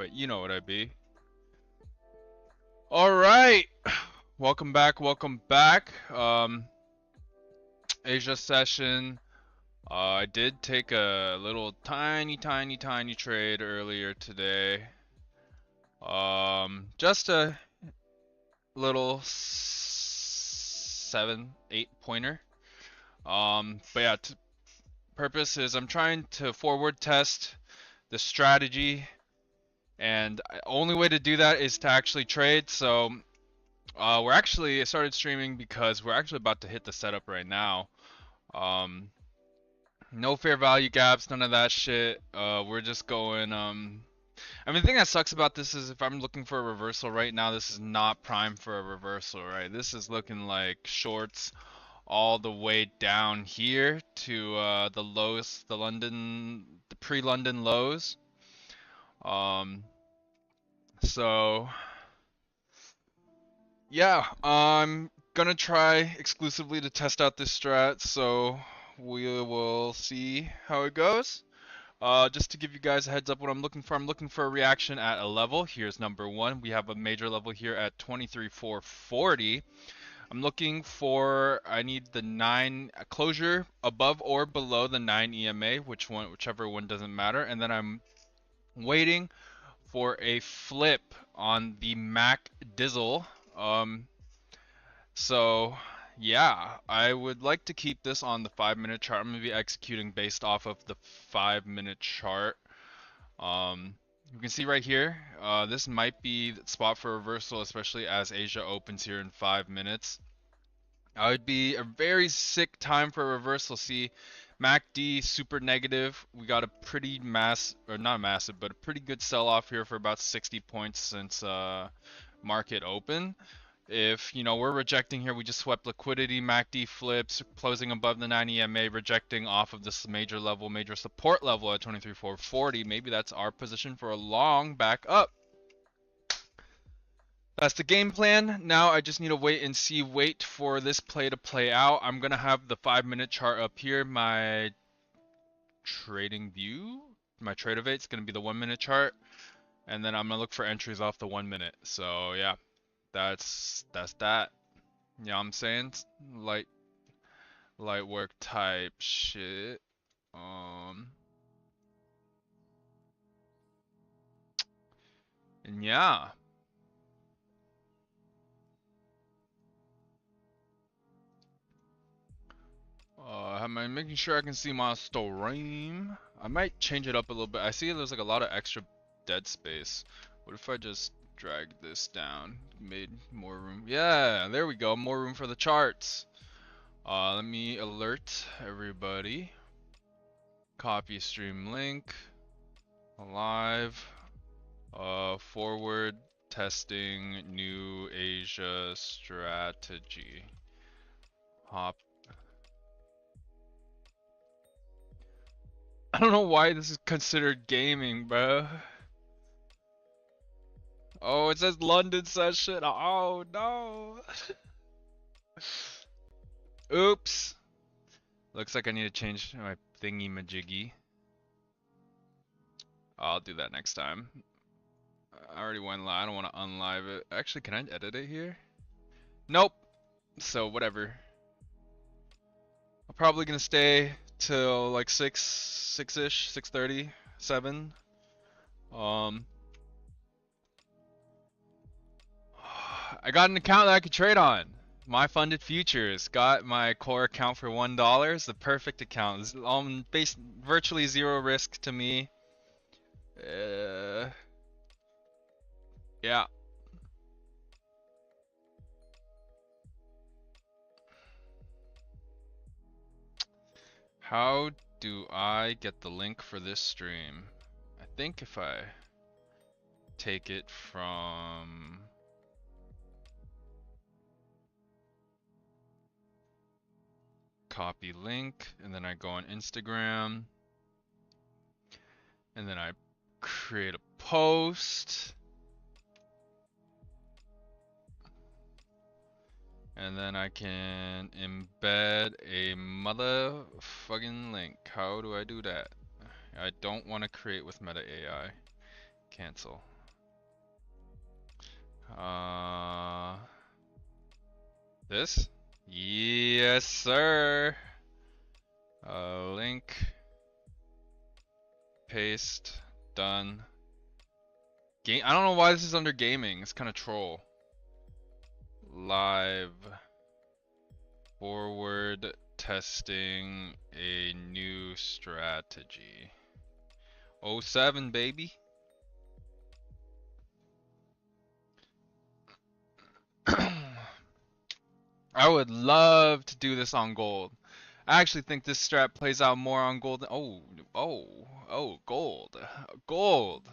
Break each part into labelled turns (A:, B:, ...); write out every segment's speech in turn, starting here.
A: but you know what I be. All right, welcome back. Asia session. I did take a little tiny trade earlier today. Just a little 7-8 pointer. But yeah, purpose is I'm trying to forward test the strategy, and only way to do that is to actually trade. So I started streaming because we're actually about to hit the setup right now. No fair value gaps, none of that shit. We're just going. I mean, the thing that sucks about this is if I'm looking for a reversal right now, this is not prime for a reversal, right? This is looking like shorts all the way down here to the lows, the pre-London lows. So yeah, I'm gonna try exclusively to test out this strat, so we will see how it goes. Just to give you guys a heads up what I'm looking for a reaction at a level. Here's number one. We have a major level here at 23,440. I'm looking for, I need the 9 closure above or below the 9 EMA, whichever one doesn't matter. And then I'm waiting for a flip on the Mac Dizzle. So yeah, I would like to keep this on the 5-minute chart. I'm going to be executing based off of the 5-minute chart. You can see right here, this might be the spot for reversal, especially as Asia opens here in 5 minutes. It would be a very sick time for a reversal. See, MACD super negative. We got a pretty not massive, but a pretty good sell-off here for about 60 points since market open. If, we're rejecting here, we just swept liquidity, MACD flips, closing above the 9 EMA, rejecting off of this major support level at 23,440. Maybe that's our position for a long back up. That's the game plan. Now I just need to wait for this play to play out. I'm going to have the 5-minute chart up here. My trading view, my Tradeovate is going to be the 1-minute chart. And then I'm going to look for entries off the 1 minute. So yeah. That's that. You know what I'm saying? Light work type shit. And yeah. Am I making sure I can see my stream? I might change it up a little bit. I see there's like a lot of extra dead space. What if I just drag this down, made more room? Yeah, there we go, more room for the charts. Let me alert everybody. Copy stream link. Live. Forward testing new Asia strategy. Hop. I don't know why this is considered gaming, bro. Oh, it says London session. Oh no. Oops. Looks like I need to change my thingy majiggy. I'll do that next time. I already went live. I don't want to unlive it. Actually, can I edit it here? Nope. So whatever. I'm probably gonna stay till like 6-ish, 6:30, 7. I got an account that I could trade on. My Funded Futures. Got my core account for $1. It's the perfect account. It's virtually zero risk to me. Yeah. How do I get the link for this stream? I think if I take it from copy link, and then I go on Instagram, and then I create a post, and then I can embed a motherfucking link. How do I do that? I don't want to create with Meta AI. Cancel. This? Yes, sir. Link. Paste. Done. Game. I don't know why this is under gaming. It's kind of troll. Live. Forward testing a new strategy. 07, baby. I would love to do this on gold. I actually think this strat plays out more on gold. Oh, gold. Gold.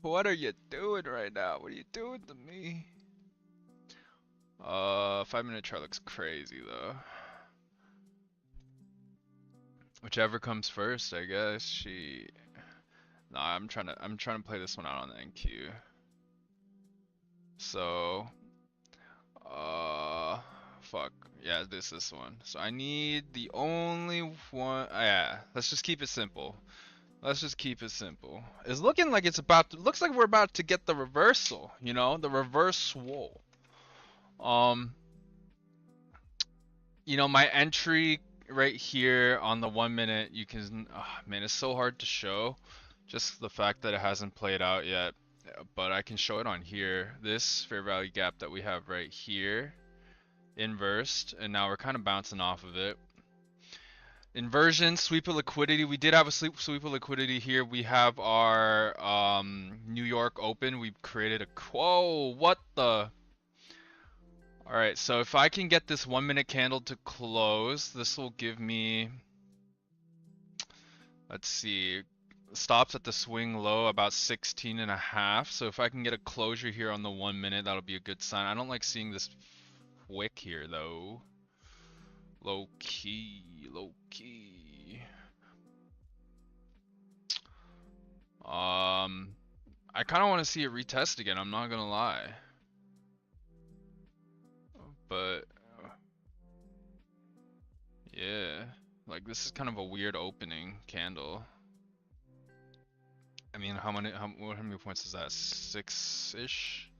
A: What are you doing right now? What are you doing to me? 5-minute chart looks crazy though. Whichever comes first, I guess. Nah, I'm trying to play this one out on the NQ. So, fuck. Yeah, this one. So I need the only one. Yeah, let's just keep it simple. It's looking like looks like we're about to get the reversal, you know, the reversal. You know, my entry right here on the 1 minute, you can, man, it's so hard to show. Just the fact that it hasn't played out yet, but I can show it on here. This fair value gap that we have right here, inversed, and now we're kind of bouncing off of it. Inversion, sweep of liquidity. We did have a sweep of liquidity here. We have our New York open. We've created a, whoa, what the? Alright, so if I can get this 1 minute candle to close, this will give me, let's see, stops at the swing low about 16.5. So if I can get a closure here on the 1 minute, that'll be a good sign. I don't like seeing this wick here though. Low key. I kind of want to see it retest again, I'm not gonna lie. But yeah, like this is kind of a weird opening candle. I mean, how many points is that? 6-ish?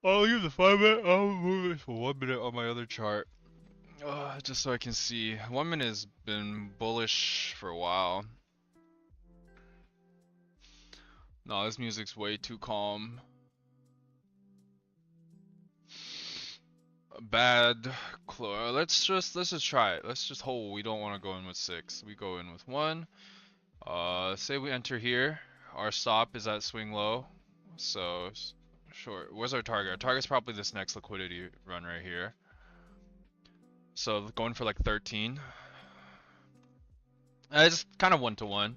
A: I'll leave the 5 minute. I'll move it for 1 minute on my other chart. Just so I can see. 1 minute has been bullish for a while. No, this music's way too calm. Bad. Let's just try it. Let's just hold. We don't want to go in with 6. We go in with 1. Say we enter here. Our stop is at swing low. So short. Where's our target? Our target's probably this next liquidity run right here. So going for like 13. It's kind of 1-to-1.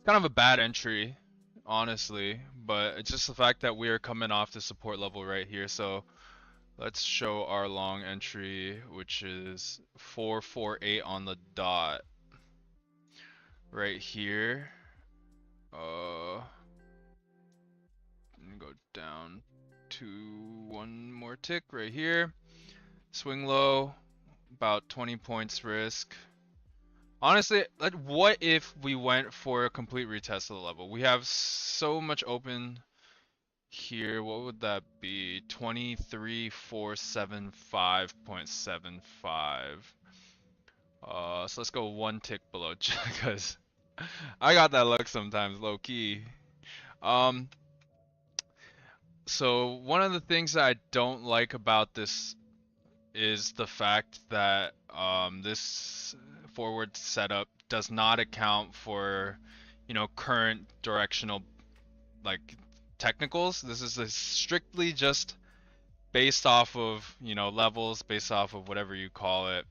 A: Kind of a bad entry, honestly, but it's just the fact that we are coming off the support level right here. So let's show our long entry, which is 448 on the dot right here. Go down to 1 more tick right here. Swing low, about 20 points risk. Honestly, what if we went for a complete retest of the level? We have so much open here. What would that be? 23,475.75. So let's go 1 tick below, because I got that luck sometimes, low key. So one of the things that I don't like about this is the fact that this forward setup does not account for, you know, current directional like technicals. This is strictly just based off of, you know, levels, based off of whatever you call it.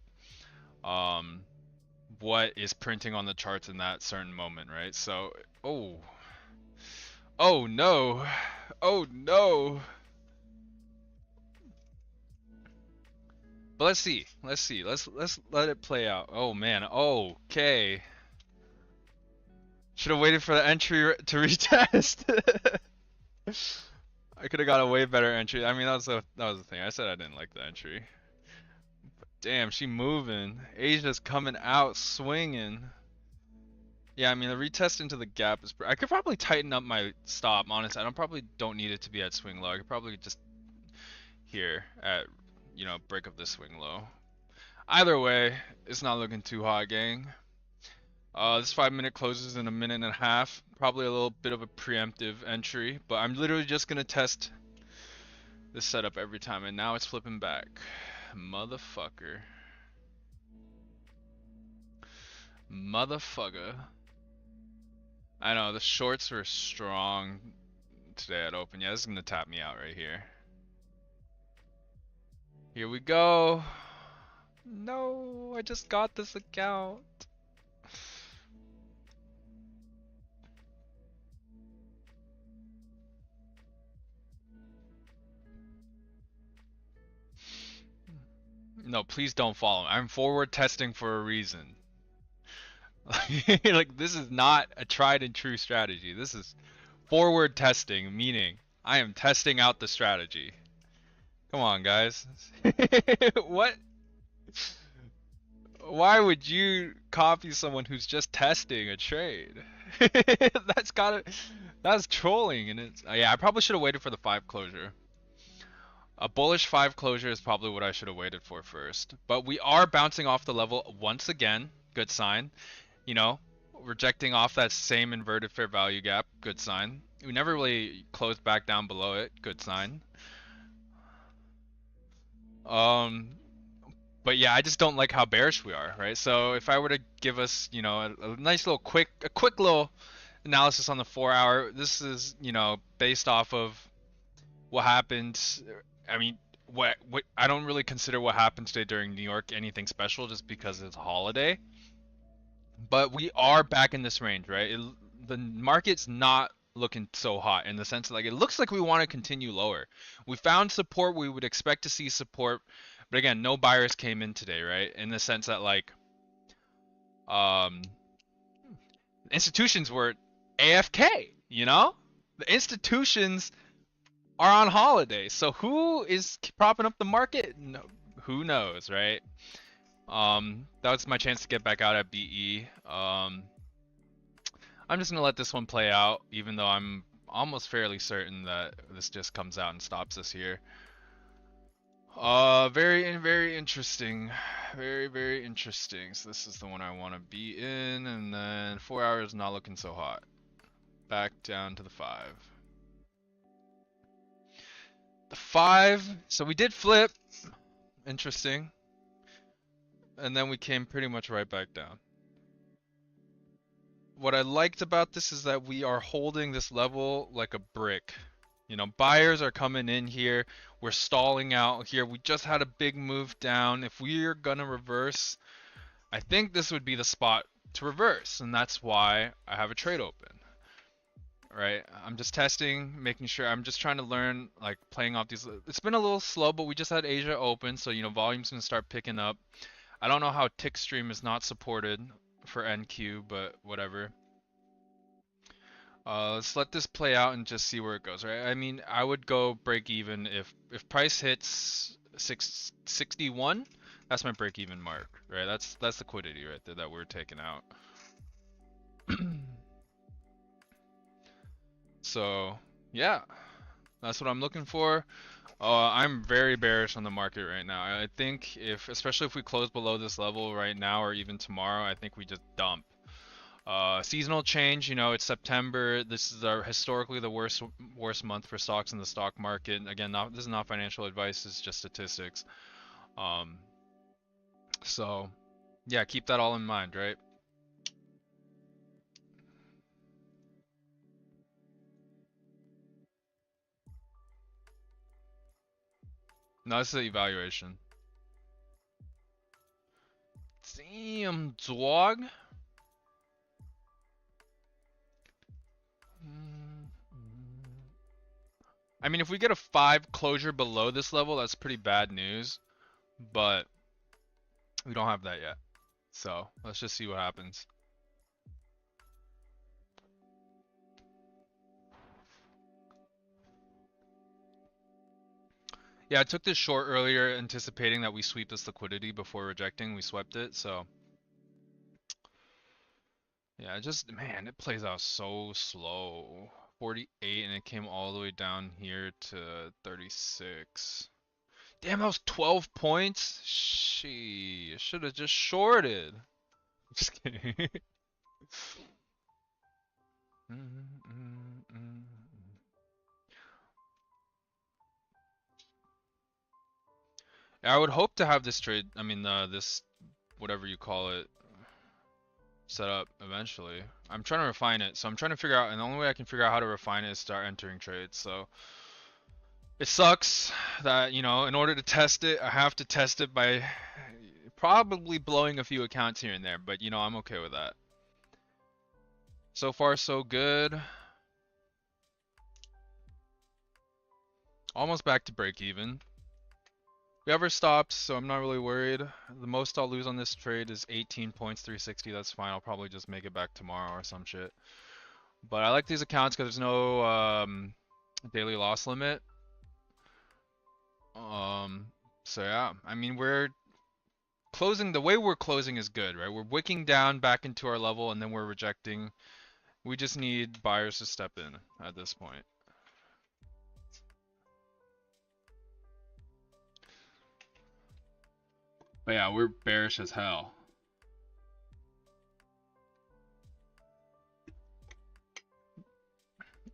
A: What is printing on the charts in that certain moment, right? So, oh no. Oh no. But let's see. Let's let it play out. Oh man. Okay. Should have waited for the entry to retest. I could have got a way better entry. I mean, that was the thing. I said I didn't like the entry. But Damn, she moving. Asia's coming out swinging. Yeah, I mean the retest into the gap is. I could probably tighten up my stop. Honestly, don't need it to be at swing low. I could probably just here at break of the swing low. Either way, it's not looking too hot, gang. This 5-minute closes in a minute and a half. Probably a little bit of a preemptive entry, but I'm literally just gonna test this setup every time, and now it's flipping back. Motherfucker. Motherfucker. I know, the shorts were strong today at open. Yeah, this is gonna tap me out right here. Here we go. No, I just got this account. No, please don't follow me. I'm forward testing for a reason. Like, this is not a tried and true strategy. This is forward testing, meaning I am testing out the strategy. Come on, guys. What? Why would you copy someone who's just testing a trade? That's trolling, and it's yeah. I probably should have waited for the 5 closure. A bullish 5 closure is probably what I should have waited for first. But we are bouncing off the level once again. Good sign. Rejecting off that same inverted fair value gap. Good sign. We never really closed back down below it. Good sign. But yeah, I just don't like how bearish we are, right? So if I were to give us, a nice little quick little analysis on the 4-hour, this is, based off of what happened. I mean, what I don't really consider what happened today during New York anything special, just because it's a holiday. But we are back in this range, right? The market's not looking so hot in the sense like it looks like we want to continue lower. We found support. We would expect to see support, but again, no buyers came in today, right? In the sense that like, institutions were AFK. The institutions are on holiday. So who is propping up the market? No, who knows, right? That was my chance to get back out at BE. I'm just gonna let this one play out, even though I'm almost fairly certain that this just comes out and stops us here. Very, very interesting. Very, very interesting. So this is the one I want to be in, and then 4 hours not looking so hot. Back down to the 5. The 5, so we did flip. Interesting. And then we came pretty much right back down. What I liked about this is that we are holding this level like a brick. Buyers are coming in here. We're stalling out here. We just had a big move down. If we're gonna reverse, I think this would be the spot to reverse, and that's why I have a trade open. Right? I'm just testing, making sure. I'm just trying to learn, like, playing off these. It's been a little slow, but we just had Asia open, so volume's gonna start picking up. I don't know how tick stream is not supported for NQ, but whatever. Let's let this play out and just see where it goes, right? I mean, I would go break even if price hits 661. That's my break even mark, right? That's liquidity right there that we're taking out. So yeah, that's what I'm looking for. I'm very bearish on the market right now. I think especially if we close below this level right now or even tomorrow, I think we just dump. Seasonal change, it's September. This is historically the worst month for stocks in the stock market. Again, this is not financial advice, it's just statistics. So yeah, keep that all in mind, right? No, this is the evaluation. Damn, dog. I mean, if we get a 5 closure below this level, that's pretty bad news, but we don't have that yet. So let's just see what happens. Yeah, I took this short earlier anticipating that we sweep this liquidity before rejecting. We swept it, so yeah, just man, it plays out so slow. 48 and it came all the way down here to 36. Damn, that was 12 points? She should have just shorted. Just kidding. I would hope to have this trade, I mean, this, whatever you call it, set up eventually. I'm trying to refine it, so I'm trying to figure out, and the only way I can figure out how to refine it is start entering trades, so. It sucks that, you know, in order to test it, I have to test it by probably blowing a few accounts here and there, but you know, I'm okay with that. So far, so good. Almost back to break even. We ever stopped, so I'm not really worried. The most I'll lose on this trade is 18 points, 360. That's fine. I'll probably just make it back tomorrow or some shit. But I like these accounts because there's no daily loss limit. So yeah, I mean, we're closing, the way we're closing is good, right? We're wicking down back into our level and then we're rejecting. We just need buyers to step in at this point. But yeah, we're bearish as hell.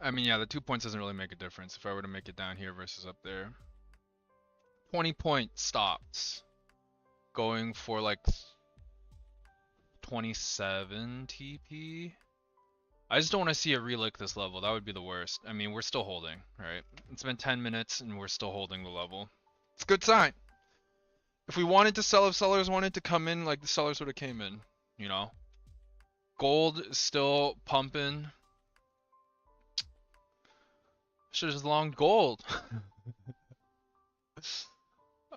A: I mean, yeah, the 2 points doesn't really make a difference if I were to make it down here versus up there. 20-point stops. Going for like 27 TP. I just don't want to see it relick this level. That would be the worst. I mean, we're still holding, right? It's been 10 minutes and we're still holding the level. It's a good sign. If we wanted to sell, if sellers wanted to come in, like the sellers would have came in, you know? Gold is still pumping. Should have longed gold.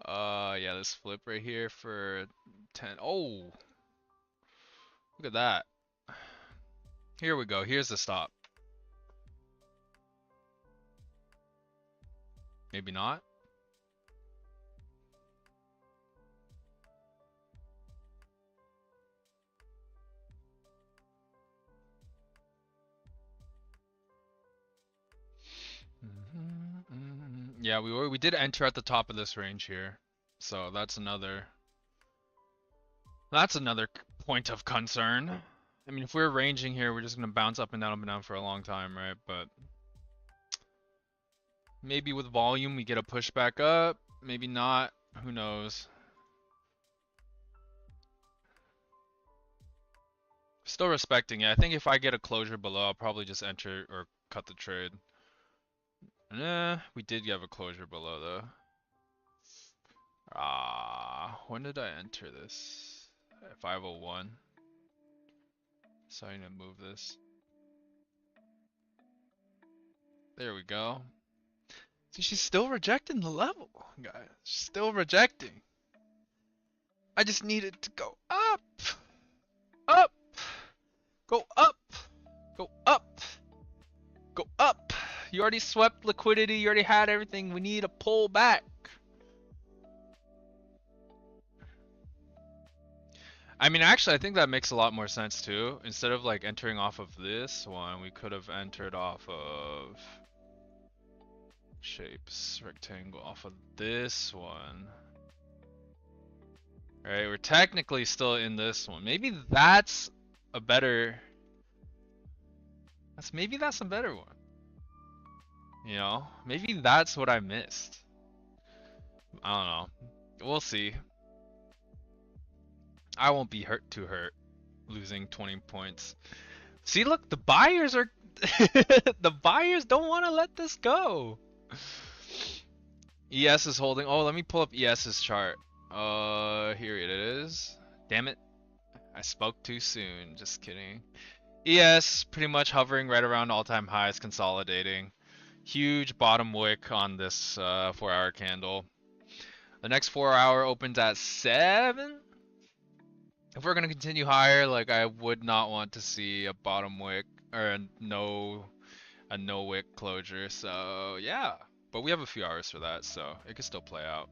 A: Yeah, this flip right here for 10. Oh, look at that. Here we go. Here's the stop. Maybe not. Yeah, we did enter at the top of this range here, so that's another point of concern. I mean, if we're ranging here, we're just gonna bounce up and down for a long time, right? But maybe with volume we get a push back up, maybe not. Who knows? Still respecting it. I think if I get a closure below, I'll probably just enter or cut the trade. Nah, we did have a closure below though. When did I enter this? 501. So I need to move this. There we go. See, she's still rejecting the level, guys. She's still rejecting. I just need it to go up. Up. Go up. Go up. Go up. You already swept liquidity. You already had everything. We need a pull back. I mean, actually, I think that makes a lot more sense too. Instead of like entering off of this one, we could have entered off of shapes, rectangle, off of this one. Right, we're technically still in this one. Maybe that's a better... Maybe that's a better one. You know? Maybe that's what I missed. I don't know. We'll see. I won't be too hurt losing 20 points. See, look, the buyers are... the buyers don't want to let this go. ES is holding... Oh, let me pull up ES's chart. Here it is. Damn it. I spoke too soon. Just kidding. ES pretty much hovering right around all-time highs, consolidating. Huge bottom wick on this 4-hour candle. The next 4-hour opens at 7. If we're gonna continue higher, like I would not want to see a bottom wick or a no wick closure. So yeah. But we have a few hours for that, so it could still play out.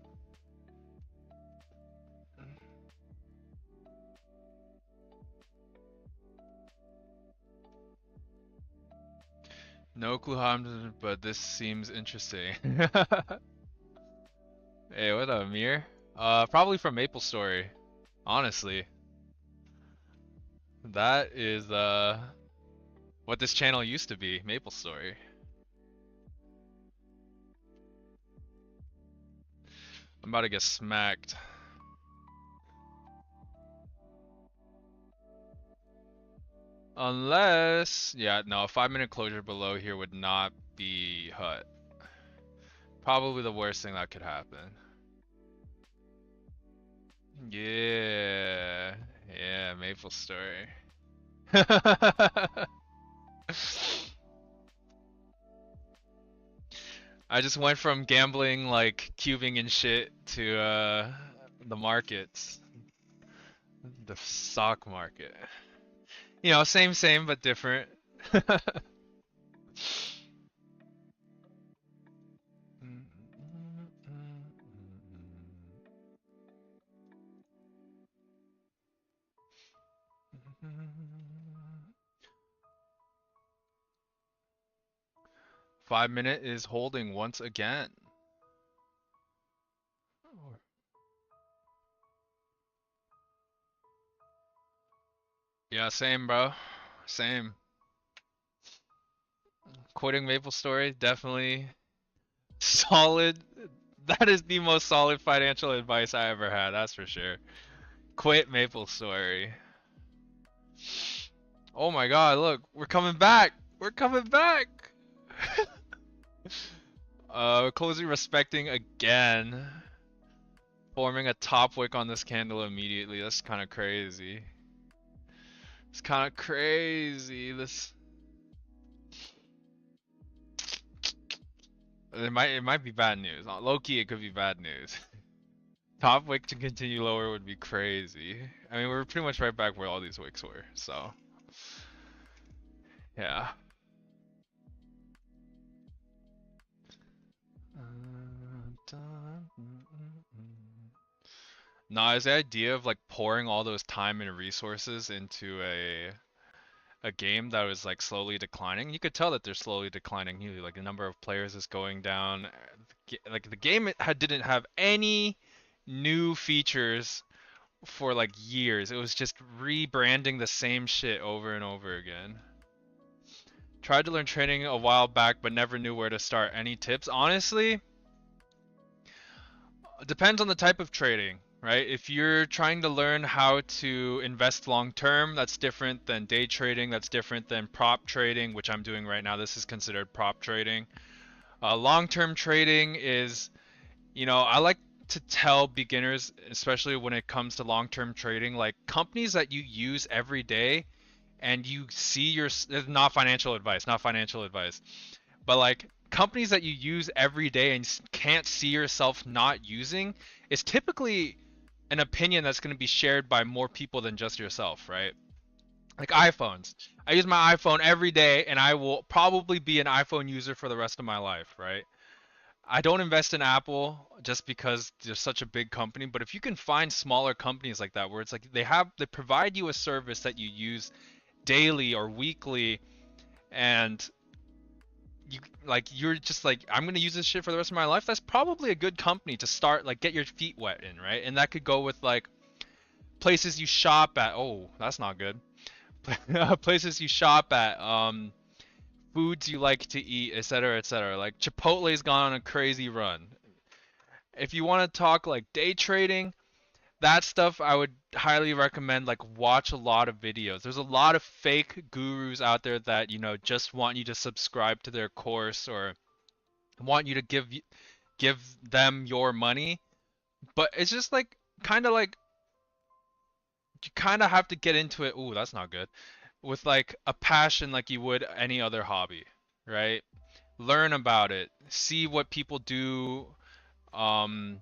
A: No clue how I'm, but this seems interesting. Hey, what up, Mir? Probably from Maple Story, honestly. That is what this channel used to be, Maple Story. I'm about to get smacked. Unless, yeah, no, a 5-minute closure below here would not be HUT. Probably the worst thing that could happen. Yeah, yeah, Maple Story. I just went from gambling like cubing and shit to the markets, the stock market. You know, same but different. 5-minute is holding once again. Yeah, same, bro. Same. Quitting Maple Story, definitely solid. That is the most solid financial advice I ever had, that's for sure. Quit Maple Story. Oh my god, look, we're coming back! We're coming back! Closing respecting again. Forming a top wick on this candle immediately. That's kind of crazy. It's kind of crazy. This. It might be bad news. Low key, it could be bad news. Top wick to continue lower would be crazy. I mean, we're pretty much right back where all these wicks were. So, yeah. Nah, is the idea of like pouring all those time and resources into a game that was like slowly declining. You could tell that they're slowly declining. Like the number of players is going down. Like the game didn't have any new features for like years. It was just rebranding the same shit over and over again. Tried to learn trading a while back, but never knew where to start. Any tips? Honestly, it depends on the type of trading. Right? If you're trying to learn how to invest long term, that's different than day trading. That's different than prop trading, which I'm doing right now. This is considered prop trading. Long term trading is, you know, I like to tell beginners, especially when it comes to long term trading, like companies that you use every day and you see not financial advice, not financial advice, but like companies that you use every day and can't see yourself not using is typically an opinion that's going to be shared by more people than just yourself, right? Like iPhones. I use my iPhone every day and I will probably be an iPhone user for the rest of my life, right? I don't invest in Apple just because they're such a big company, but if you can find smaller companies like that where it's like they provide you a service that you use daily or weekly and you're just like, I'm gonna use this shit for the rest of my life, that's probably a good company to start, like get your feet wet in, right? And that could go with like places you shop at. Oh, that's not good. Places you shop at, foods you like to eat, etc., etc. Like Chipotle's gone on a crazy run. If you want to talk like day trading, that stuff I would highly recommend, like watch a lot of videos. There's a lot of fake gurus out there that, you know, just want you to subscribe to their course or want you to give them your money. But it's just like kind of like you kind of have to get into it. Ooh, that's not good. With like a passion like you would any other hobby, right? Learn about it. See what people do, um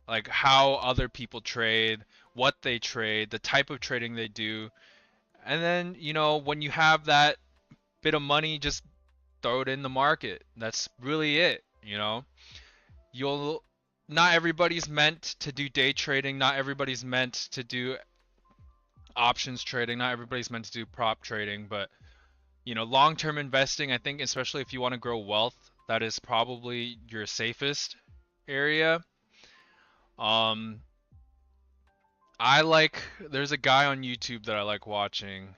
A: like how other people trade, what they trade, the type of trading they do. And then, you know, when you have that bit of money, just throw it in the market. That's really it. you know? You'll Not everybody's meant to do day trading, not everybody's meant to do options trading, not everybody's meant to do prop trading, but long-term investing, I think especially if you want to grow wealth, that is probably your safest area. Um there's a guy on YouTube that I like watching.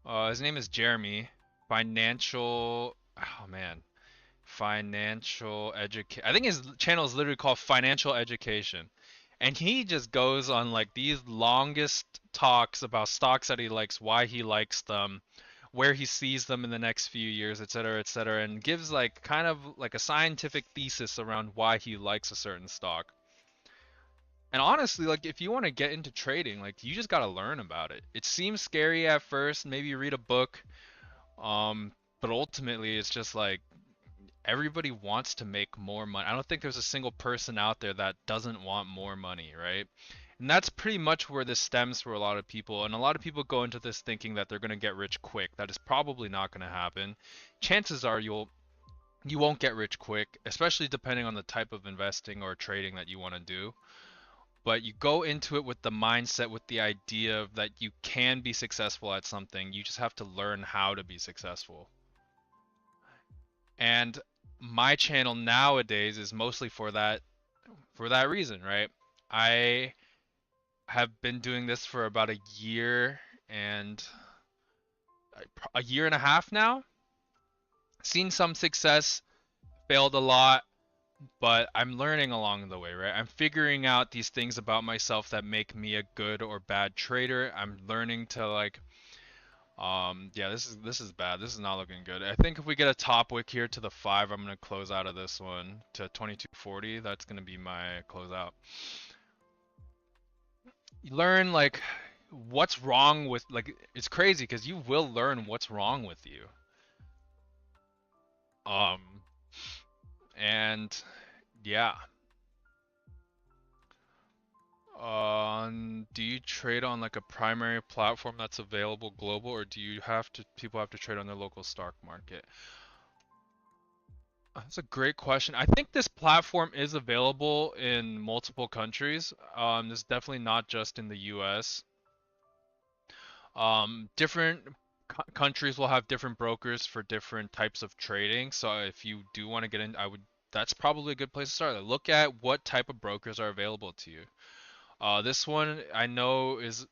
A: His name is Jeremy. Oh man, financial education. I think his channel is literally called Financial Education. And he just goes on like these longest talks about stocks that he likes, why he likes them, where he sees them in the next few years, et cetera, and gives like kind of like a scientific thesis around why he likes a certain stock. And honestly, like if you want to get into trading, like you just got to learn about it. It seems scary at first, maybe you read a book, um, but ultimately it's just like everybody wants to make more money. I don't think there's a single person out there that doesn't want more money, right? And that's pretty much where this stems for a lot of people. And a lot of people go into this thinking that they're going to get rich quick. That is probably not going to happen. Chances are you won't get rich quick, especially depending on the type of investing or trading that you want to do. But you go into it with the mindset, with the idea that you can be successful at something. You just have to learn how to be successful. And my channel nowadays is mostly for that reason, right? I have been doing this for about and a year and a half now. Seen some success, failed a lot, but I'm learning along the way, right? I'm figuring out these things about myself that make me a good or bad trader. I'm learning to like yeah, this is bad. This is not looking good. I think if we get a top wick here to the 5, I'm gonna close out of this one to 2240. That's gonna be my closeout. You learn like what's wrong with like it's crazy because you will learn what's wrong with you. Um and yeah. Do you trade on like a primary platform that's available global, or do you have to people have to trade on their local stock market? That's a great question. I think this platform is available in multiple countries. This is definitely not just in the US. Different countries will have different brokers for different types of trading. So if you do want to get in, that's probably a good place to start. Look at what type of brokers are available to you. This one I know is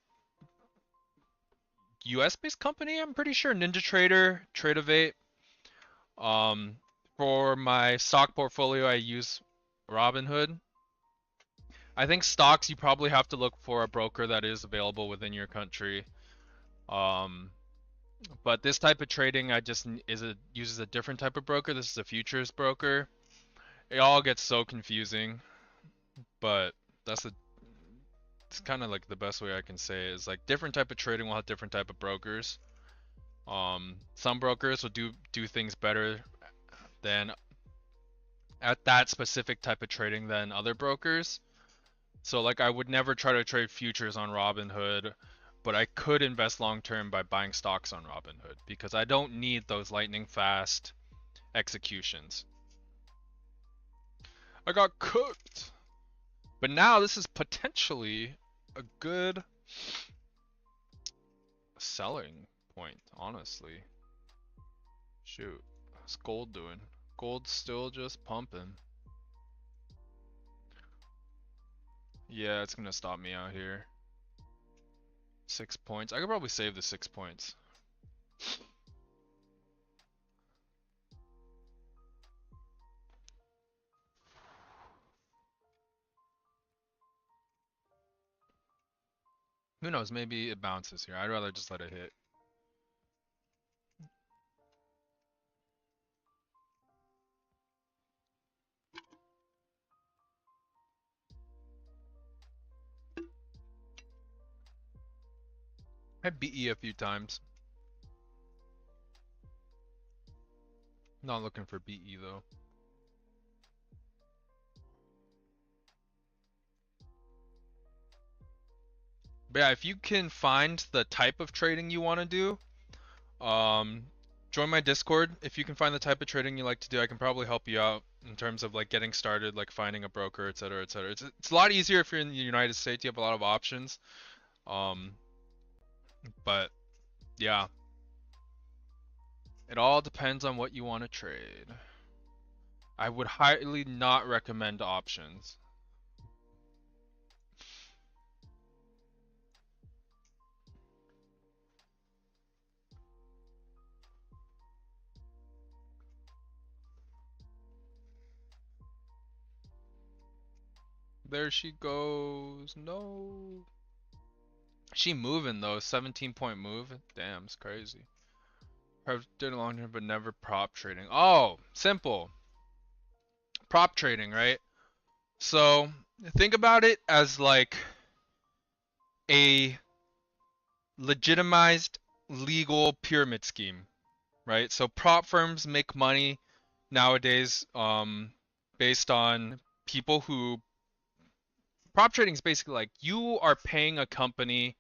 A: US-based company. I'm pretty sure NinjaTrader, Tradeovate. Um, for my stock portfolio, I use Robinhood. I think stocks you probably have to look for a broker that is available within your country. Um, but this type of trading, uses a different type of broker. This is a futures broker. It all gets so confusing, but that's a it's kind of like the best way I can say it is like different type of trading will have different type of brokers. Some brokers will do things better than at that specific type of trading than other brokers. So like I would never try to trade futures on Robinhood, but I could invest long term by buying stocks on Robinhood because I don't need those lightning fast executions. I got cooked. But now this is potentially a good selling point, honestly. Shoot, what's gold doing? Gold's still just pumping. Yeah, it's gonna stop me out here. 6 points. I could probably save the 6 points. Who knows? Maybe it bounces here. I'd rather just let it hit. I beat E a few times. Not looking for BE though. But yeah, if you can find the type of trading you want to do, join my Discord. If you can find the type of trading you like to do, I can probably help you out in terms of like getting started, like finding a broker, etc., etc. It's a lot easier if you're in the United States. You have a lot of options. Um, but yeah, it all depends on what you want to trade. I would highly not recommend options. There she goes. No. She moving though. 17-point move. Damn, it's crazy. Her did a long term, but never prop trading. Oh, simple. Prop trading, right? So think about it as like a legitimized legal pyramid scheme, right? So prop firms make money nowadays based on people who prop trading is basically like you are paying a company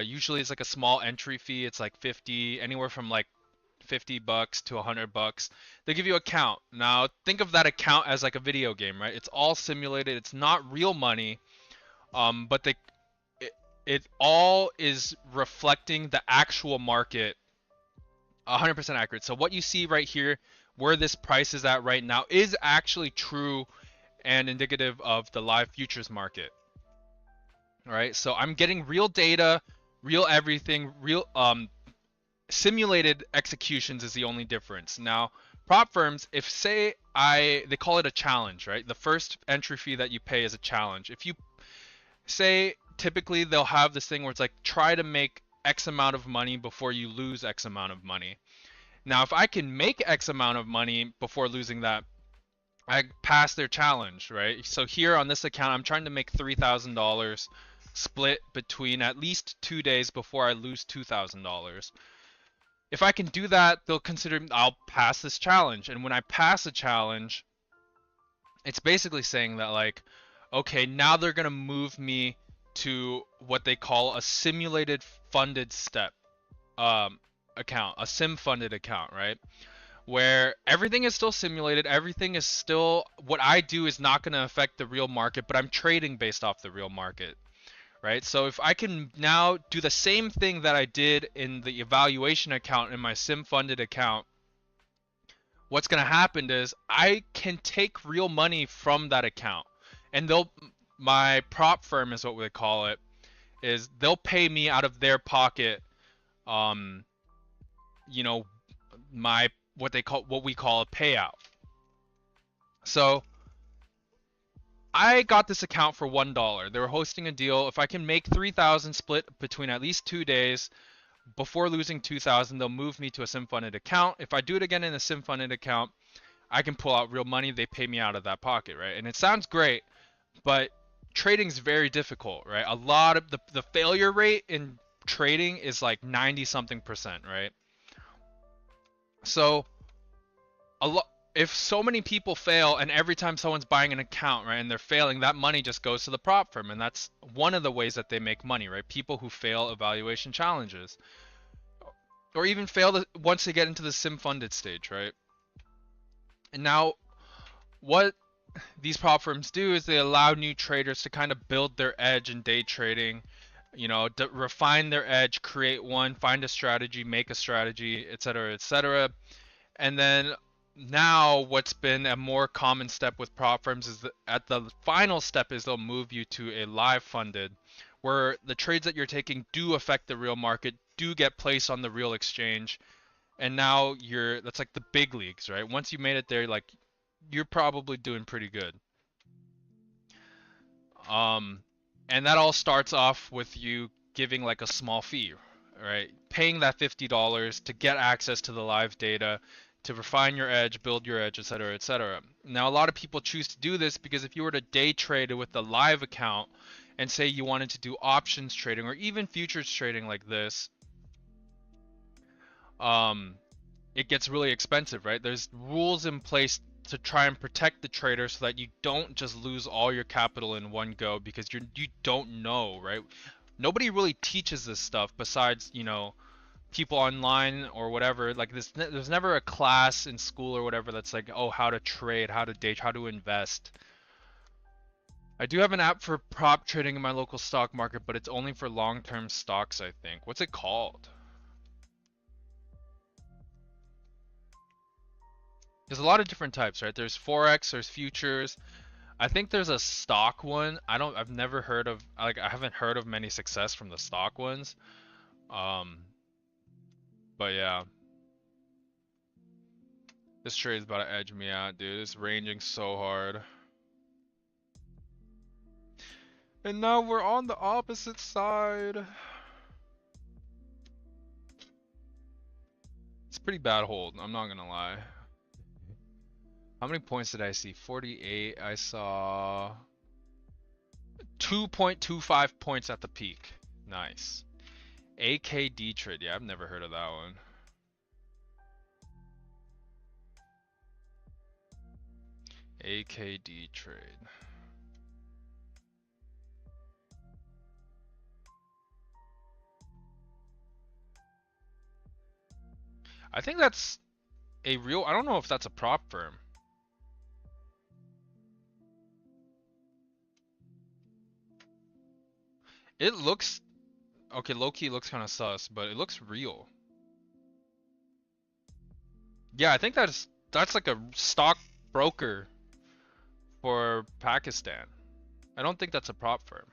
A: usually it's like a small entry fee. It's like 50, anywhere from like $50 to $100. They give you an account. Now think of that account as like a video game, right? It's all simulated. It's not real money, but it all is reflecting the actual market 100% accurate. So what you see right here, where this price is at right now, is actually true and indicative of the live futures market. All right, so I'm getting real data, real everything, real simulated executions is the only difference. Now, prop firms, if say they call it a challenge, right? The first entry fee that you pay is a challenge. If you say typically they'll have this thing where it's like try to make X amount of money before you lose X amount of money. Now, if I can make X amount of money before losing that, I pass their challenge, right? So here on this account, I'm trying to make $3,000 split between at least 2 days before I lose $2,000. If I can do that, they'll consider I'll pass this challenge. And when I pass a challenge, it's basically saying that like, okay, now they're gonna move me to what they call a simulated funded step account, a sim funded account, right? Where everything is still simulated, everything is still, what I do is not going to affect the real market, but I'm trading based off the real market, right? So if I can now do the same thing that I did in the evaluation account in my sim funded account, what's going to happen is I can take real money from that account, and my prop firm is what we call it, is they'll pay me out of their pocket, you know, what we call a payout. So I got this account for $1. They were hosting a deal. If I can make 3,000 split between at least 2 days before losing 2,000, they'll move me to a sim funded account. If I do it again in a sim funded account, I can pull out real money. They pay me out of that pocket, right? And it sounds great, but trading's very difficult, right? A lot of the failure rate in trading is like 90 something percent, right? So if so many people fail, and every time someone's buying an account, right, and they're failing, that money just goes to the prop firm, and that's one of the ways that they make money, right? People who fail evaluation challenges, or even fail once they get into the sim funded stage, right? And now, what these prop firms do is they allow new traders to kind of build their edge in day trading, you know, refine their edge, create one, find a strategy, make a strategy, etc., etc. And then now what's been a more common step with prop firms is that at the final step is they'll move you to a live funded, where the trades that you're taking do affect the real market, do get placed on the real exchange, and now that's like the big leagues, right? Once you made it there, like you're probably doing pretty good. And that all starts off with you giving like a small fee, right? Paying that $50 to get access to the live data, to refine your edge, build your edge, etc., etc. Now, a lot of people choose to do this because if you were to day trade with the live account and say you wanted to do options trading or even futures trading like this, it gets really expensive, right? There's rules in place to try and protect the trader so that you don't just lose all your capital in one go because you don't know, right? Nobody really teaches this stuff besides, you know, people online or whatever. Like this, there's never a class in school or whatever that's like, oh, how to trade, how to day, how to invest. I do have an app for prop trading in my local stock market, but it's only for long-term stocks, I think. What's it called? There's a lot of different types, right? There's forex, there's futures. I think there's a stock one. I've never heard of, like, I haven't heard of many success from the stock ones. Um, but yeah. This trade's about to edge me out, dude. It's ranging so hard. And now we're on the opposite side. It's a pretty bad hold, I'm not gonna lie. How many points did I see? 48. I saw 2.25 points at the peak. Nice. AKD trade. Yeah, I've never heard of that one. AKD trade. I think that's a real, I don't know if that's a prop firm. It looks, okay, low-key looks kind of sus, but it looks real. Yeah, I think that's like a stock broker for Pakistan. I don't think that's a prop firm.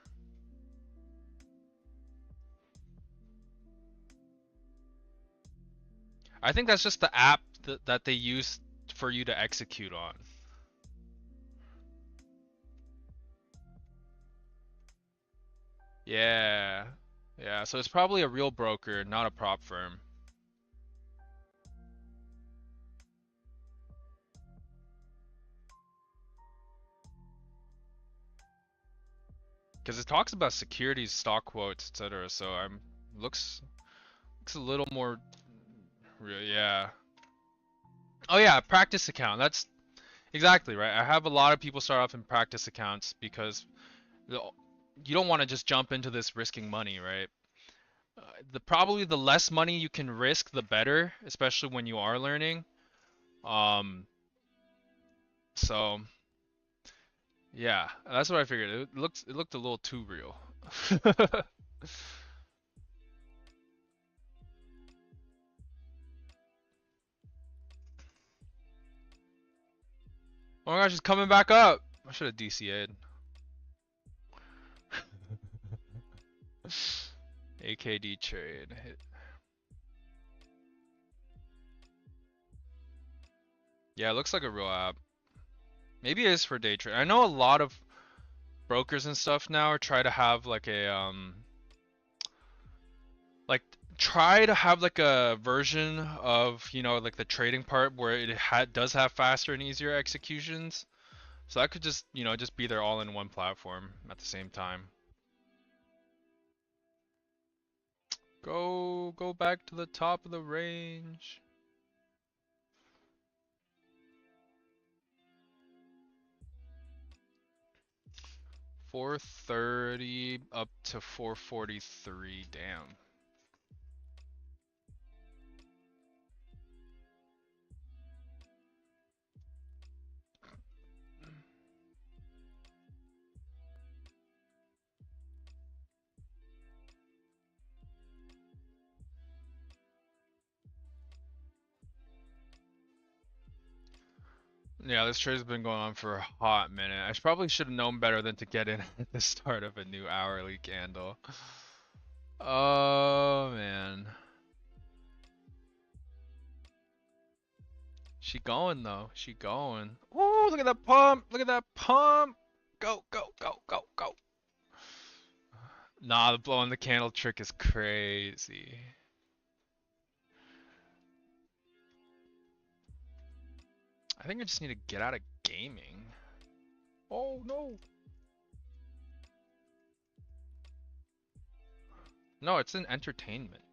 A: I think that's just the app that they use for you to execute on. Yeah. Yeah, so it's probably a real broker, not a prop firm. Because it talks about securities, stock quotes, etc. So looks a little more real. Yeah. Oh yeah, practice account. That's exactly right. I have a lot of people start off in practice accounts because you don't want to just jump into this risking money, right? Probably the less money you can risk, the better, especially when you are learning. So yeah, that's what I figured. It looked a little too real. Oh my gosh, it's coming back up. I should have DCA'd. AKD trade. Yeah, it looks like a real app. Maybe it is for day trade. I know a lot of brokers and stuff now try to have like a like try to have like a version of, you know, like the trading part where it does have faster and easier executions. So that could just, you know, just be there all in one platform at the same time. Go back to the top of the range. $430 up to $443. Damn. Yeah, this trade's been going on for a hot minute. I probably should have known better than to get in at the start of a new hourly candle. Oh man. She going though. She going. Ooh, look at that pump. Look at that pump. Go, go, go, go, go. Nah, the blowing the candle trick is crazy. I think I just need to get out of gaming. Oh no. No, it's in entertainment.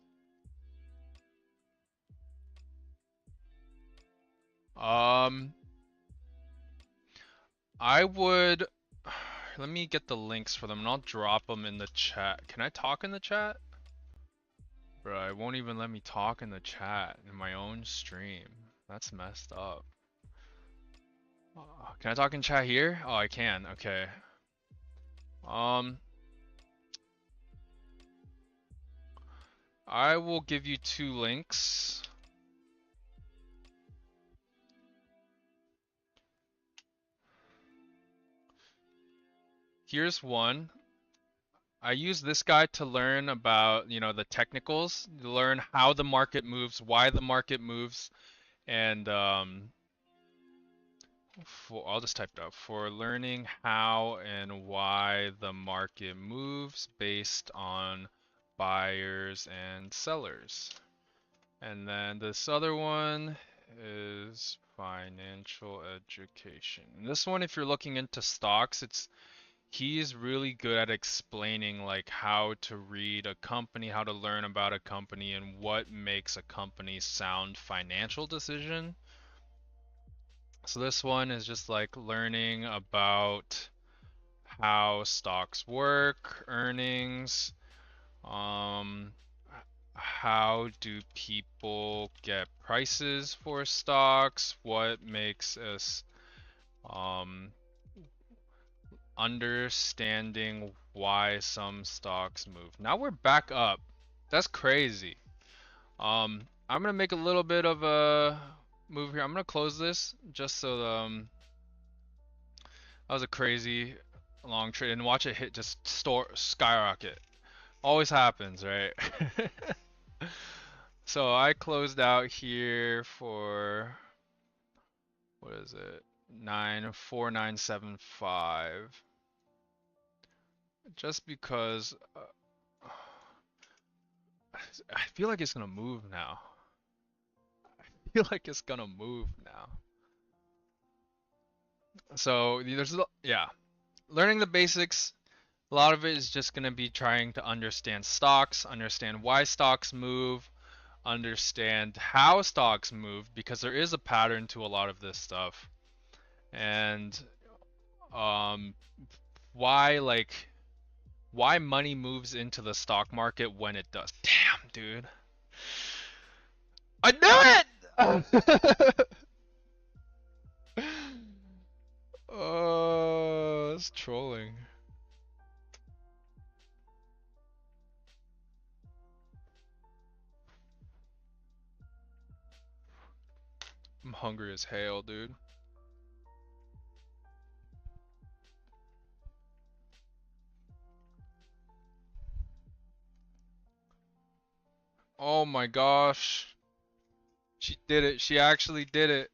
A: I would, let me get the links for them and I'll drop them in the chat. Can I talk in the chat? Bro, it won't even let me talk in the chat in my own stream. That's messed up. Can I talk in chat here? Oh, I can. Okay. I will give you 2 links. Here's one. I use this guy to learn about, you know, the technicals, learn how the market moves, why the market moves, and I'll just type it out. For learning how and why the market moves based on buyers and sellers. And then this other one is financial education. And this one, if you're looking into stocks, he's really good at explaining like how to read a company, how to learn about a company, and what makes a company sound financial decision. So this one is just like learning about how stocks work, earnings, how do people get prices for stocks, what makes us understanding why some stocks move. Now we're back up. That's crazy. I'm gonna make a little bit of a move here. I'm gonna close this just so that was a crazy long trade, and watch it hit just skyrocket. Always happens, right? So I closed out here for, what is it? 94975. Just because I feel like it's gonna move now. I feel like it's gonna move now. So there's, yeah, learning the basics. A lot of it is just gonna be trying to understand stocks, understand why stocks move, understand how stocks move, because there is a pattern to a lot of this stuff, and um, why money moves into the stock market when it does. Damn, dude. I knew it! Oh, it's trolling. I'm hungry as hell, dude. Oh my gosh. She did it. She actually did it.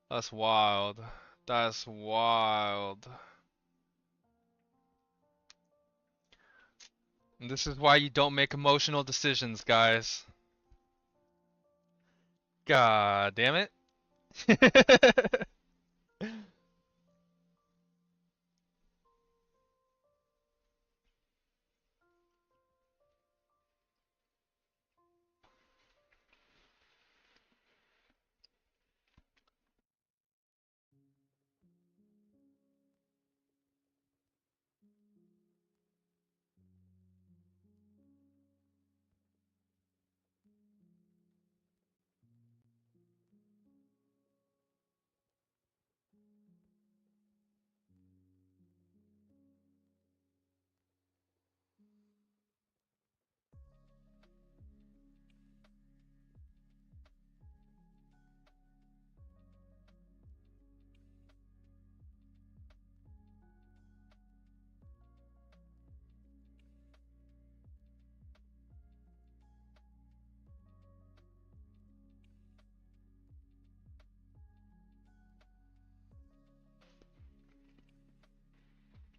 A: That's wild. That's wild. And this is why you don't make emotional decisions, guys. God damn it.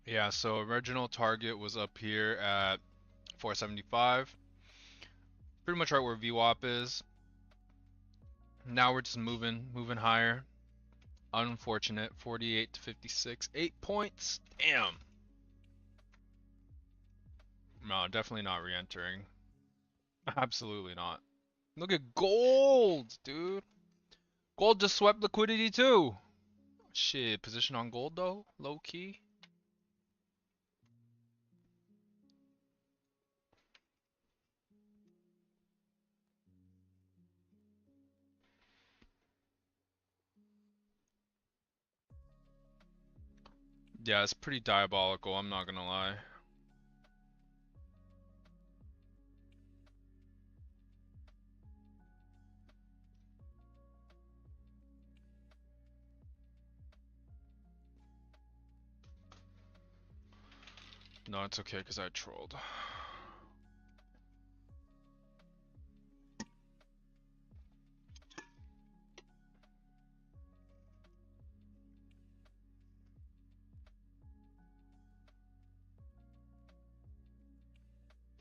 A: Yeah, so original target was up here at 475. Pretty much right where VWAP is. Now we're just moving higher. Unfortunate. 48 to 56. 8 points. Damn. No, definitely not re-entering. Absolutely not. Look at gold, dude. Gold just swept liquidity too. Shit, position on gold though? Low key. Yeah, it's pretty diabolical, I'm not gonna lie. No, it's okay because I trolled.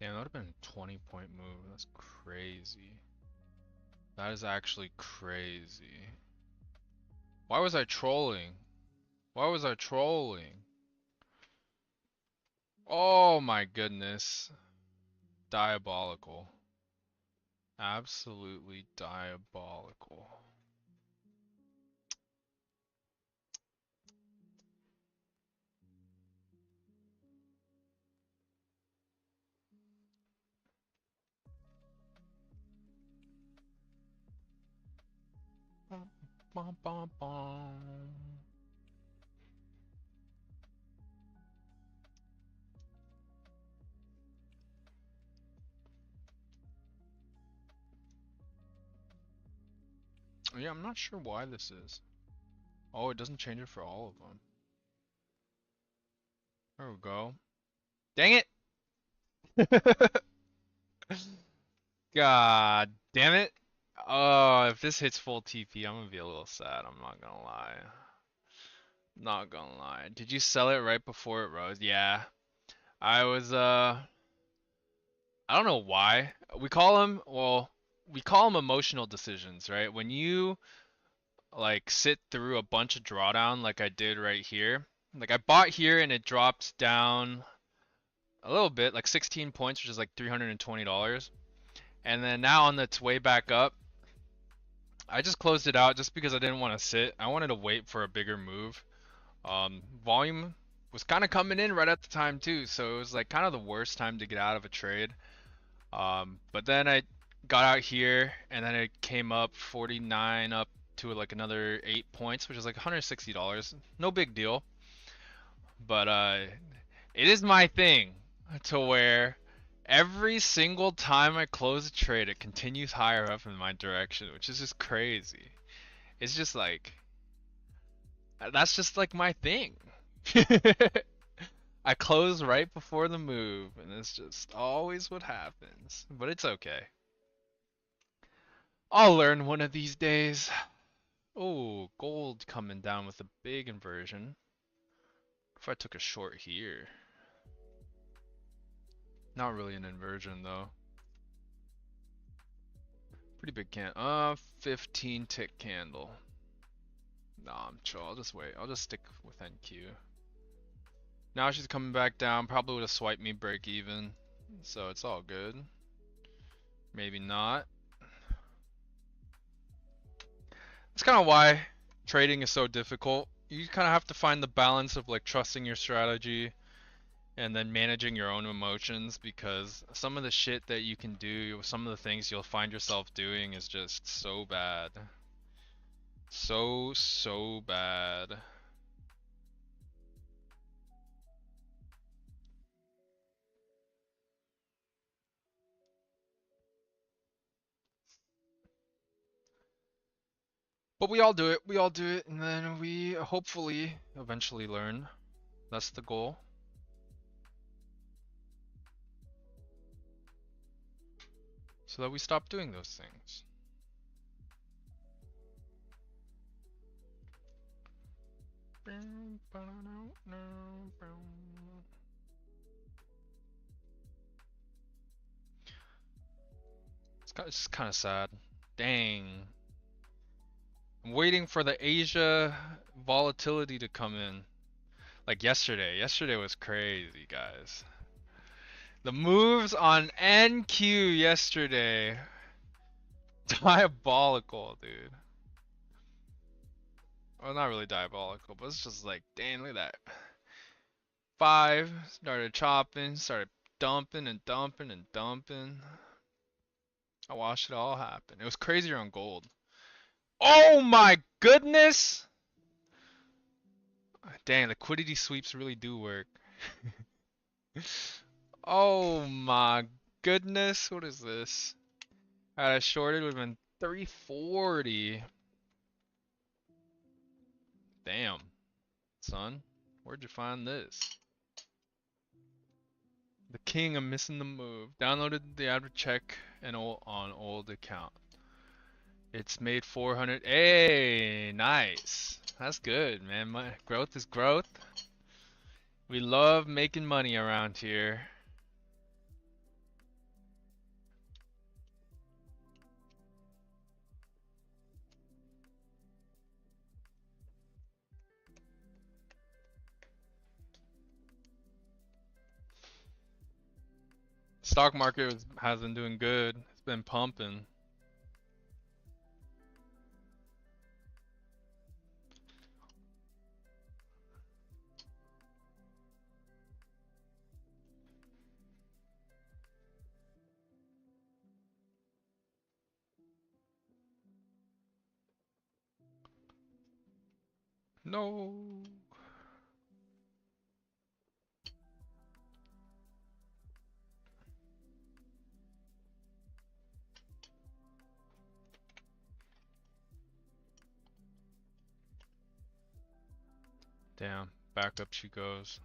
A: Damn, that would have been a 20-point move. That's crazy. That is actually crazy. Why was I trolling? Why was I trolling? Oh my goodness. Diabolical. Absolutely diabolical. Bum, bum, bum. Yeah, I'm not sure why this is. Oh, it doesn't change it for all of them. There we go. Dang it! God damn it. Oh, if this hits full TP, I'm gonna be a little sad. I'm not gonna lie. Not gonna lie. Did you sell it right before it rose? Yeah. I was, I don't know why. We call them emotional decisions, right? When you, like, sit through a bunch of drawdown like I did right here. Like, I bought here and it drops down a little bit, like 16 points, which is like $320. And then now on its way back up, I just closed it out just because I didn't want to sit. I wanted to wait for a bigger move. Volume was kind of coming in right at the time too, so it was like kind of the worst time to get out of a trade. But then I got out here and then it came up 49 up to like another 8 points, which is like $160. No big deal. But it is my thing to where every single time I close a trade, it continues higher up in my direction, which is just crazy. It's just like, that's just like my thing. I close right before the move, and it's just always what happens. But it's okay. I'll learn one of these days. Oh, gold coming down with a big inversion. If I took a short here. Not really an inversion though. Pretty big 15 tick candle. Nah, I'm chill. I'll just wait. I'll just stick with NQ. Now she's coming back down. Probably would have swiped me break even. So it's all good. Maybe not. That's kind of why trading is so difficult. You kind of have to find the balance of like trusting your strategy and then managing your own emotions, because some of the shit that you can do, some of the things you'll find yourself doing is just so bad. So bad. But we all do it, and then we hopefully eventually learn. That's the goal. So that we stop doing those things. It's just kind of sad. Dang. I'm waiting for the Asia volatility to come in. Like yesterday. Yesterday was crazy, guys. The moves on NQ yesterday. Diabolical, dude. Well, not really diabolical, but it's just like, dang, look at that. 5, started chopping, started dumping and dumping and dumping. I watched it all happen. It was crazier on gold. Oh my goodness! Dang, liquidity sweeps really do work. Oh my goodness, what is this? Had I shorted, would have been 340. Damn, son, where'd you find this? The king, I'm missing the move. Downloaded the average check and on old account. It's made 400. Hey, nice. That's good, man. My growth is growth. We love making money around here. Stock market has been doing good. It's been pumping. No. Damn, back up she goes.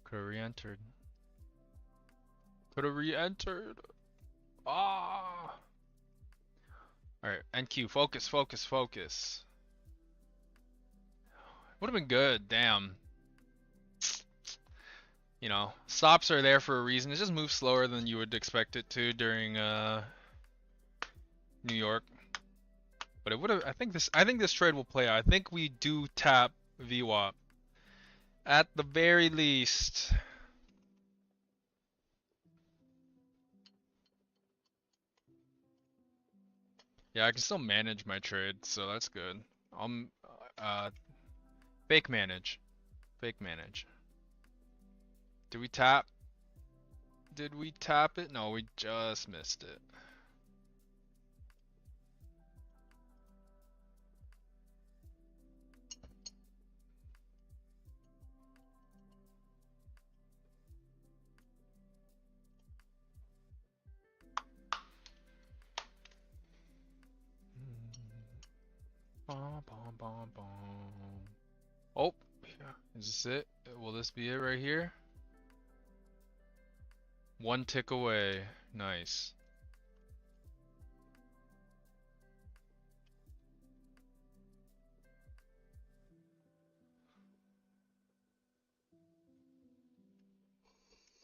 A: Could've re-entered. Could've re-entered. Ah. Alright, NQ, focus, focus, focus. Would've been good, damn. You know, stops are there for a reason. It just moves slower than you would expect it to during New York. But it would have. I think this trade will play out. I think we do tap VWAP at the very least. Yeah, I can still manage my trade, so that's good. Uh fake manage. Fake manage. Did we tap? Did we tap it? No, we just missed it. Bom, bom, bom, bom. Oh, is this it? Will this be it right here? One tick away. Nice.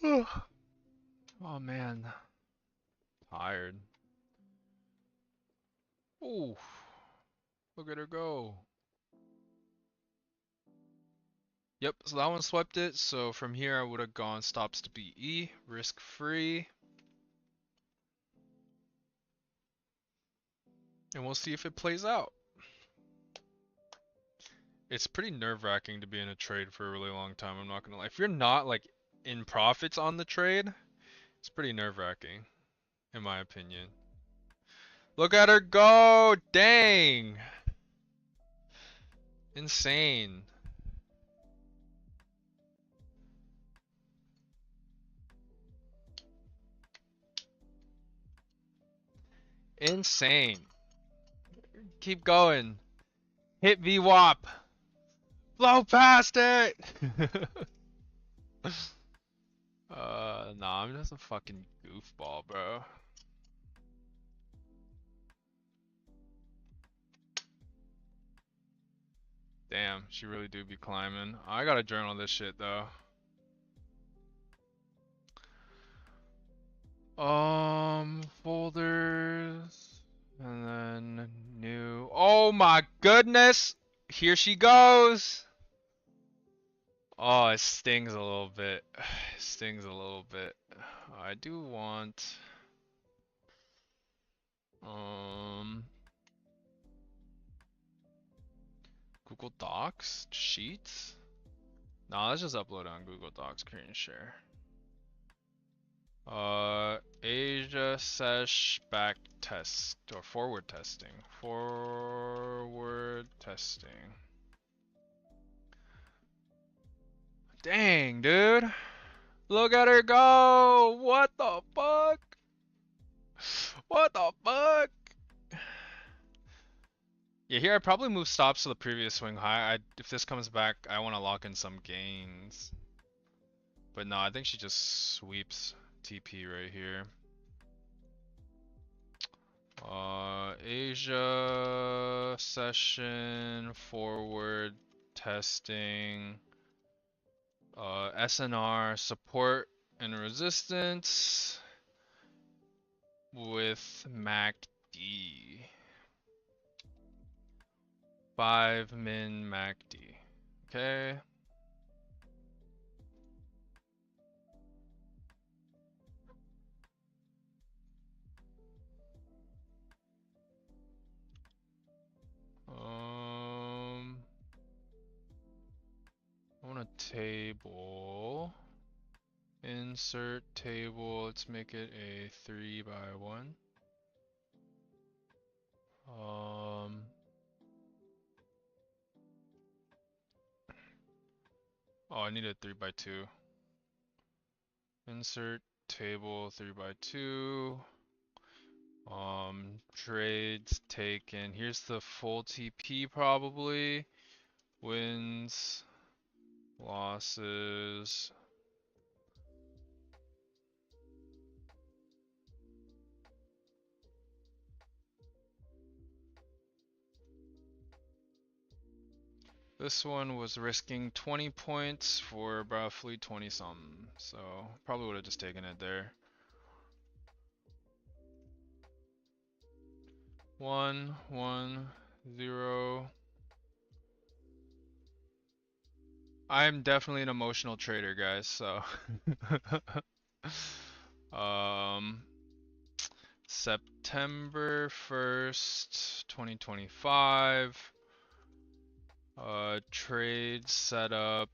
A: Oh man. Tired. Ooh. Look at her go. Yep, so that one swept it. So from here I would have gone stops to BE, risk free. And we'll see if it plays out. It's pretty nerve-wracking to be in a trade for a really long time, I'm not gonna lie. If you're not like in profits on the trade, it's pretty nerve-wracking, in my opinion. Look at her go! Dang! Insane. Insane. Keep going. Hit VWAP. Blow past it! Nah, I'm just a fucking goofball, bro. Damn, she really do be climbing. I gotta journal this shit though. Folders, and then new. Oh my goodness! Here she goes! Oh, it stings a little bit. It stings a little bit. I do want, Google Docs? Sheets? Nah, let's just upload on Google Docs, create and share. Asia sesh back test or forward testing. Forward testing. Dang, dude. Look at her go. What the fuck? What the fuck? Yeah, here I probably move stops to the previous swing high. If this comes back, I want to lock in some gains. But no, I think she just sweeps TP right here. Asia session forward testing. SNR support and resistance with MACD. 5 min MACD. Okay. I want a table. Insert table. Let's make it a 3x1. Oh, I need a 3x2. Insert table 3x2. Trades taken. Here's the full TP probably. Wins, losses. This one was risking 20 points for roughly 20 something. So probably would have just taken it there. 1, 1, 0. I'm definitely an emotional trader, guys, so September 1st, 2025. Trade setup.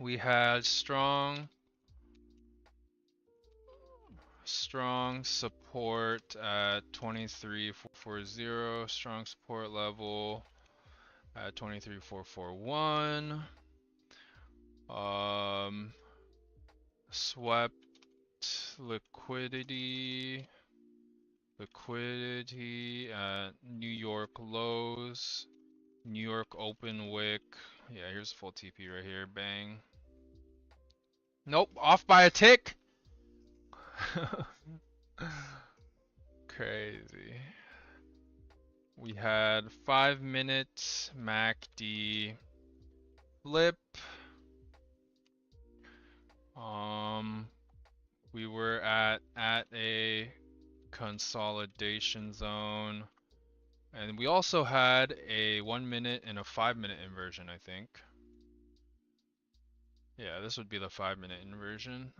A: We had strong support at 23,440, strong support level at 23,441. Swept liquidity at New York lows, New York open wick. Yeah, here's full TP right here. Bang. Nope, off by a tick. Crazy. We had 5 minutes MACD flip. We were at a consolidation zone, and we also had a 1 minute and a 5 minute inversion, I think. Yeah, this would be the 5 minute inversion.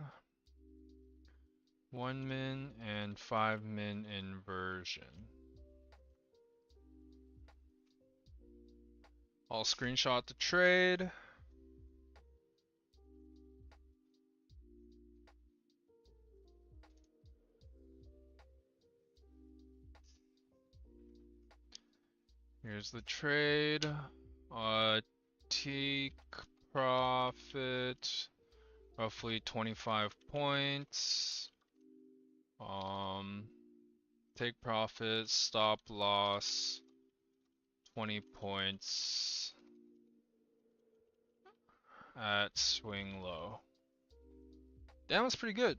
A: 1 min and 5 min inversion. I'll screenshot the trade. Here's the trade. Take profit, roughly 25 points. Take profit, stop loss, 20 points at swing low. Damn, that's pretty good.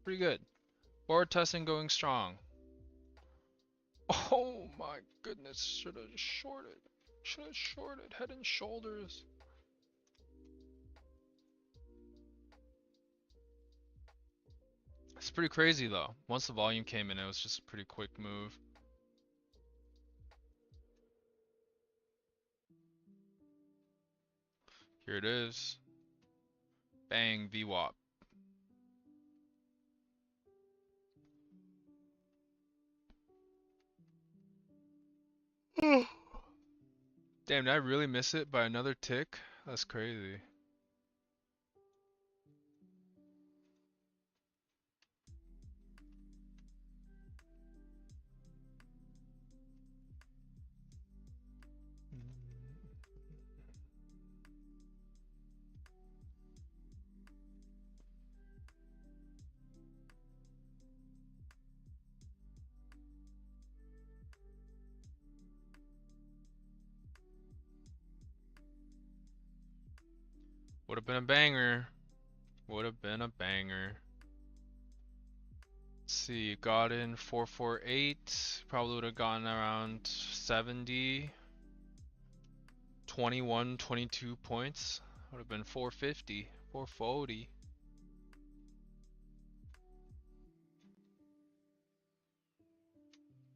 A: Pretty good. Forward testing going strong. Oh my goodness, should have shorted. Should have shorted head and shoulders. It's pretty crazy though. Once the volume came in, it was just a pretty quick move. Here it is. Bang, VWAP. Damn, did I really miss it by another tick? That's crazy. Would have been a banger. Would have been a banger. Let's see, got in 448. Probably would have gotten around 70. 21, 22 points. Would have been 450, 440.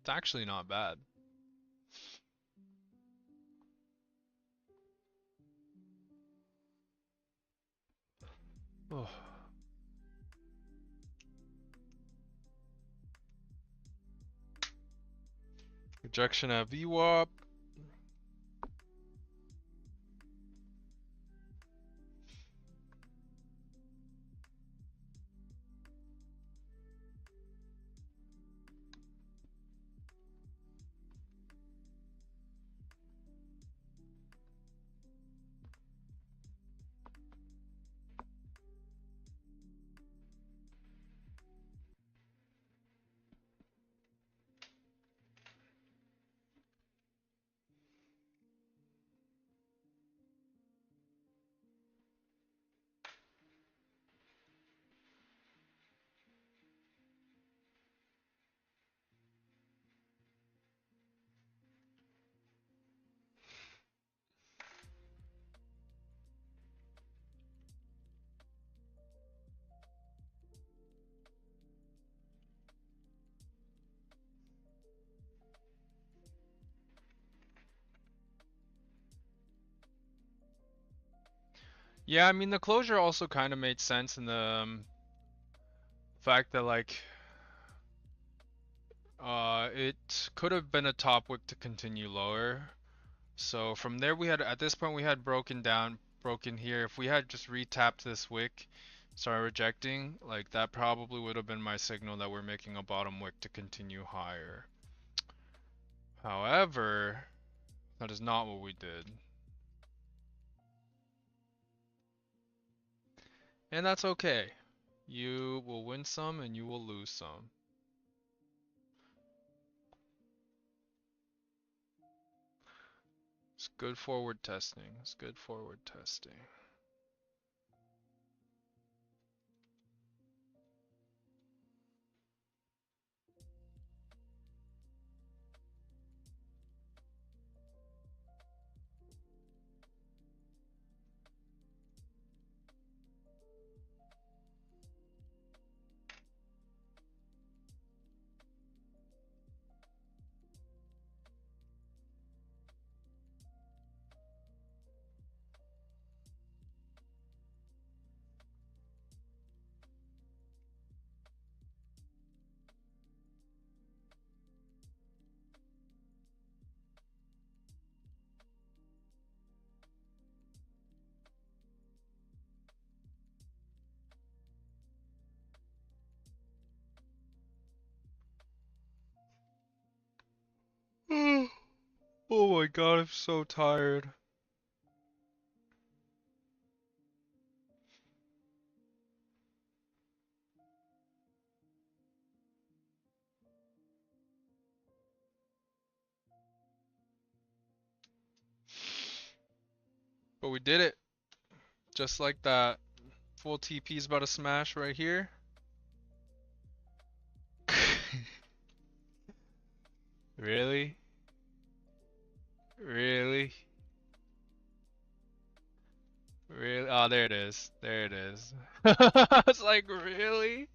A: It's actually not bad. Oh. Rejection at VWAP. Yeah, I mean the closure also kind of made sense in the fact that like it could have been a top wick to continue lower. So from there we had, at this point we had broken here. If we had just retapped this wick, started rejecting, like that probably would have been my signal that we're making a bottom wick to continue higher. However, that is not what we did. And that's okay. You will win some and you will lose some. It's good forward testing. It's good forward testing. Oh my god, I'm so tired. But we did it. Just like that. Full TP is about to smash right here. Really? Really? Really? Oh, there it is. There it is. It's like, really?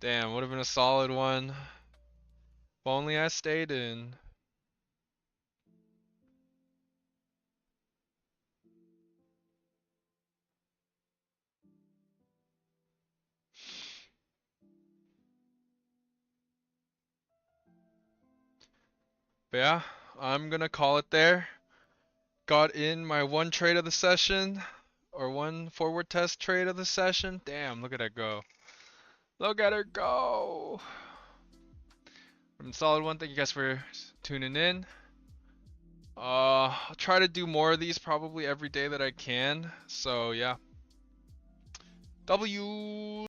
A: Damn, would have been a solid one. If only I stayed in. But yeah, I'm gonna call it there. Got in my one trade of the session, or one forward test trade of the session. Damn, look at her go. Look at her go. Solid one. Thank you guys for tuning in. I'll try to do more of these probably every day that I can. So yeah. W.